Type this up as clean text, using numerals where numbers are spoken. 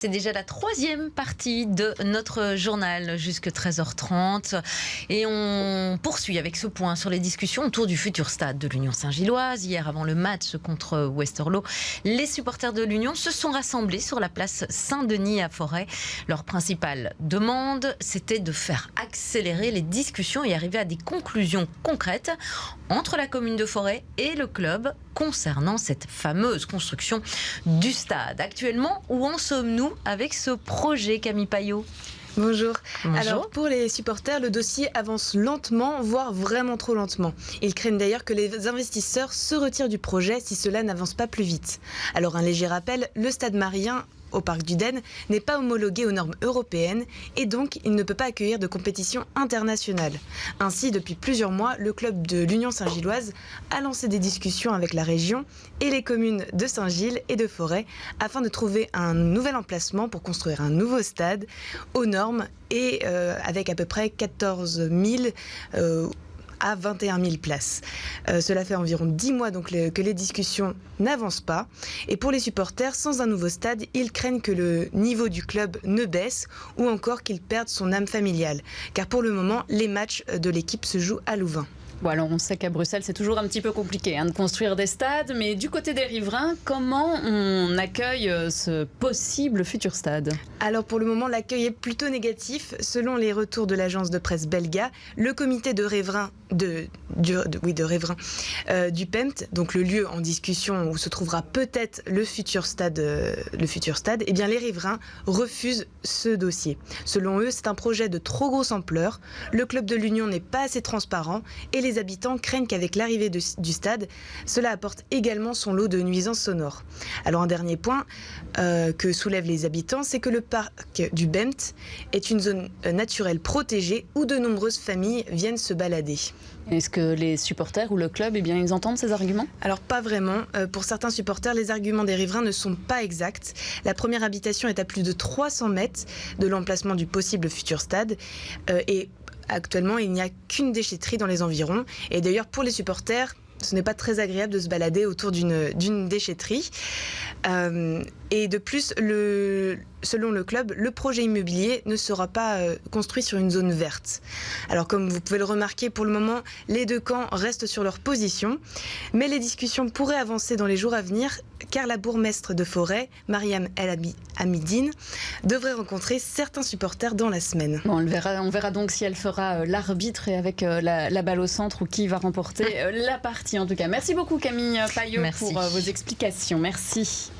C'est déjà la troisième partie de notre journal jusque 13h30 et on poursuit avec ce point sur les discussions autour du futur stade de l'Union Saint-Gilloise. Hier, avant le match contre Westerlo, les supporters de l'Union se sont rassemblés sur la place Saint-Denis à Forêt. Leur principale demande, c'était de faire accélérer les discussions et arriver à des conclusions concrètes entre la commune de Forêt et le club concernant cette fameuse construction du stade. Actuellement, où en sommes-nous avec ce projet, Camille Payot? Bonjour. Bonjour. Alors pour les supporters, le dossier avance lentement, voire vraiment trop lentement. Ils craignent d'ailleurs que les investisseurs se retirent du projet si cela n'avance pas plus vite. Alors un léger rappel, le stade Marien au Parc du Den n'est pas homologué aux normes européennes et donc il ne peut pas accueillir de compétition internationale. Ainsi, depuis plusieurs mois, le club de l'Union Saint-Gilloise a lancé des discussions avec la région et les communes de Saint-Gilles et de Forêt afin de trouver un nouvel emplacement pour construire un nouveau stade aux normes et avec à peu près 14 000 à 21 000 places. Cela fait environ 10 mois donc que les discussions n'avancent pas. Et pour les supporters, sans un nouveau stade, ils craignent que le niveau du club ne baisse ou encore qu'il perde son âme familiale. Car pour le moment, les matchs de l'équipe se jouent à Louvain. Bon, alors on sait qu'à Bruxelles, c'est toujours un petit peu compliqué de construire des stades, mais du côté des riverains, comment on accueille ce possible futur stade? Alors pour le moment, l'accueil est plutôt négatif. Selon les retours de l'agence de presse Belga, le comité de riverains du PEMT, donc le lieu en discussion où se trouvera peut-être le futur stade, eh bien les riverains refusent ce dossier. Selon eux, c'est un projet de trop grosse ampleur. Le club de l'Union n'est pas assez transparent et les habitants craignent qu'avec l'arrivée du stade, cela apporte également son lot de nuisances sonores. Alors un dernier point que soulèvent les habitants, c'est que le parc du BEMT est une zone naturelle protégée où de nombreuses familles viennent se balader. Est-ce que les supporters ou le club, ils entendent ces arguments? Alors pas vraiment. Pour certains supporters, les arguments des riverains ne sont pas exacts. La première habitation est à plus de 300 mètres de l'emplacement du possible futur stade et actuellement, il n'y a qu'une déchetterie dans les environs. Et d'ailleurs, pour les supporters, ce n'est pas très agréable de se balader autour d'une déchetterie. Et de plus, selon le club, le projet immobilier ne sera pas construit sur une zone verte. Alors comme vous pouvez le remarquer, pour le moment, les deux camps restent sur leur position. Mais les discussions pourraient avancer dans les jours à venir, car la bourgmestre de Forêt, Mariam El Hamidine, devrait rencontrer certains supporters dans la semaine. Bon, on verra donc si elle fera l'arbitre et avec la balle au centre ou qui va remporter la partie en tout cas. Merci beaucoup Camille Payot pour vos explications. Merci.